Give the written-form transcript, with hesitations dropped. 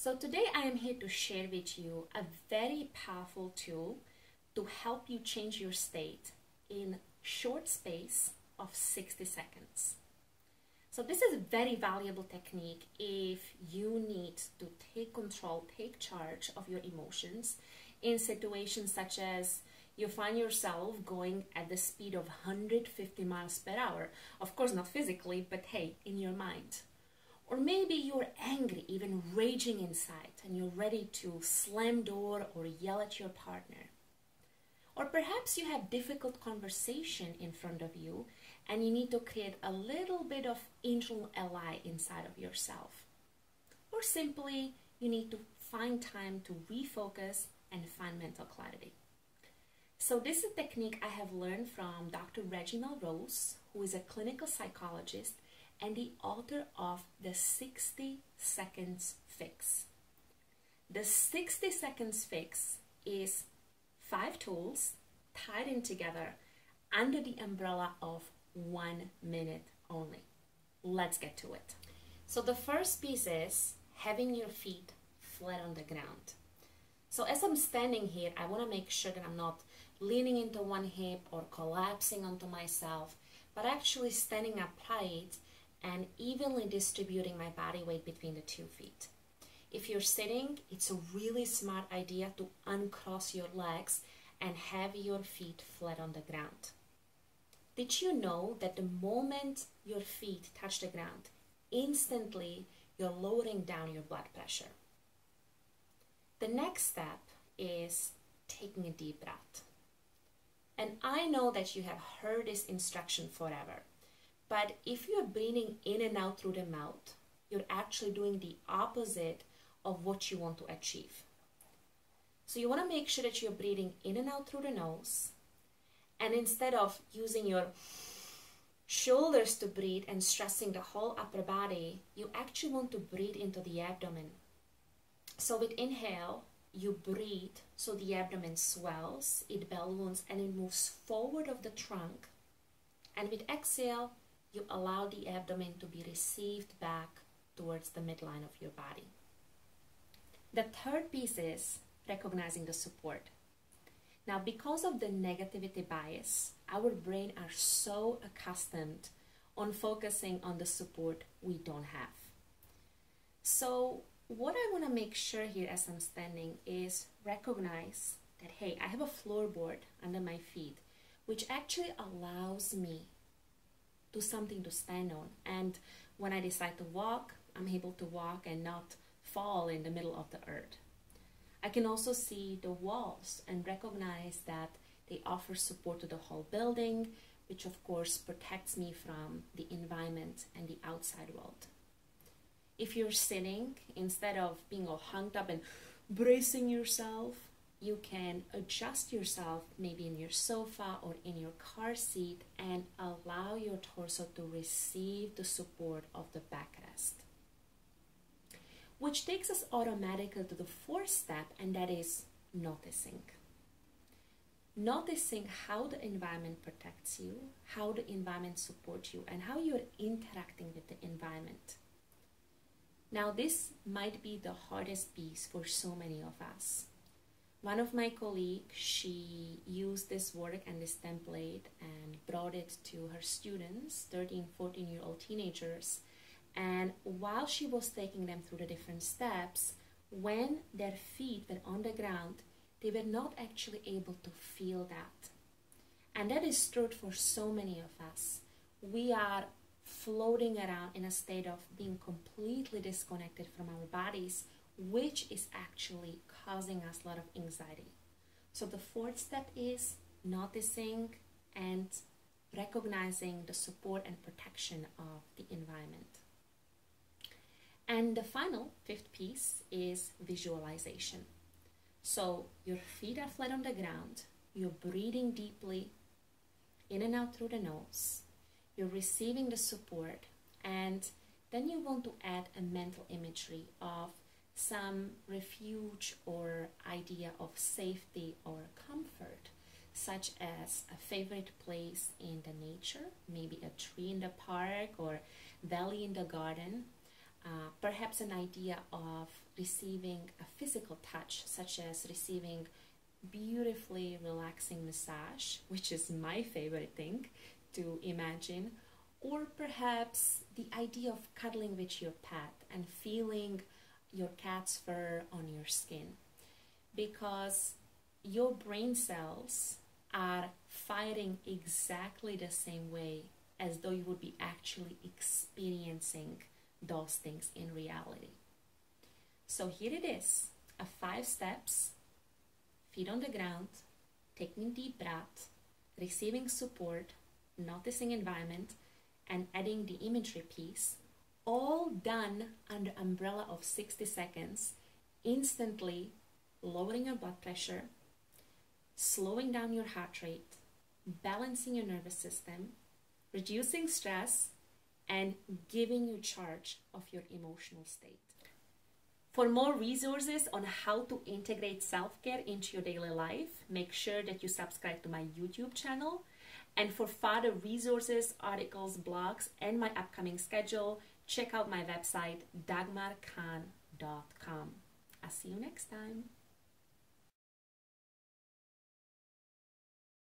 So today I am here to share with you a very powerful tool to help you change your state in short space of 60 seconds. So this is a very valuable technique if you need to take control, take charge of your emotions in situations such as you find yourself going at the speed of 150 miles per hour. Of course, not physically, but hey, in your mind. Or maybe you're angry, even raging inside, and you're ready to slam door or yell at your partner. Or perhaps you have difficult conversation in front of you and you need to create a little bit of internal ally inside of yourself. Or simply you need to find time to refocus and find mental clarity. So this is a technique I have learned from Dr. Reginald Rose, who is a clinical psychologist and the author of the 60 Seconds Fix. The 60 Seconds Fix is 5 tools tied in together under the umbrella of 1 minute only. Let's get to it. So the first piece is having your feet flat on the ground. So as I'm standing here, I want to make sure that I'm not leaning into one hip or collapsing onto myself, but actually standing upright and evenly distributing my body weight between the 2 feet. If you're sitting, it's a really smart idea to uncross your legs and have your feet flat on the ground. Did you know that the moment your feet touch the ground, instantly you're lowering down your blood pressure? The next step is taking a deep breath. And I know that you have heard this instruction forever, but if you're breathing in and out through the mouth, you're actually doing the opposite of what you want to achieve. So you want to make sure that you're breathing in and out through the nose, and instead of using your shoulders to breathe and stressing the whole upper body, you actually want to breathe into the abdomen. So with inhale, you breathe so the abdomen swells, it balloons, and it moves forward of the trunk. And with exhale, you allow the abdomen to be received back towards the midline of your body. The third piece is recognizing the support. Now, because of the negativity bias, our brain are so accustomed on focusing on the support we don't have. So what I want to make sure here as I'm standing is recognize that, hey, I have a floorboard under my feet, which actually allows me to something to stand on. And when I decide to walk, I'm able to walk and not fall in the middle of the earth. I can also see the walls and recognize that they offer support to the whole building, which of course protects me from the environment and the outside world. If you're sitting, instead of being all hung up and bracing yourself, you can adjust yourself maybe in your sofa or in your car seat and allow your torso to receive the support of the backrest. Which takes us automatically to the fourth step, and that is noticing. Noticing how the environment protects you, how the environment supports you, and how you're interacting with the environment. Now, this might be the hardest piece for so many of us. One of my colleagues, she used this work and this template and brought it to her students, 13, 14-year-old teenagers. And while she was taking them through the different steps, when their feet were on the ground, they were not actually able to feel that. And that is true for so many of us. We are floating around in a state of being completely disconnected from our bodies, which is actually causing us a lot of anxiety. So the fourth step is noticing and recognizing the support and protection of the environment. And the final, fifth piece is visualization. So your feet are flat on the ground, you're breathing deeply in and out through the nose, you're receiving the support, and then you want to add a mental imagery of some refuge or idea of safety or comfort, such as a favorite place in the nature, maybe a tree in the park or valley in the garden. perhaps an idea of receiving a physical touch, such as receiving beautifully relaxing massage, which is my favorite thing to imagine, or perhaps the idea of cuddling with your pet and feeling your cat's fur on your skin, because your brain cells are firing exactly the same way as though you would be actually experiencing those things in reality. So here it is, 5 steps: feet on the ground, taking deep breath, receiving support, noticing environment, and adding the imagery piece, all done under umbrella of 60 seconds, instantly lowering your blood pressure, slowing down your heart rate, balancing your nervous system, reducing stress, and giving you charge of your emotional state. For more resources on how to integrate self-care into your daily life, make sure that you subscribe to my YouTube channel. And for further resources, articles, blogs, and my upcoming schedule, check out my website, dagmarkhan.com. I'll see you next time.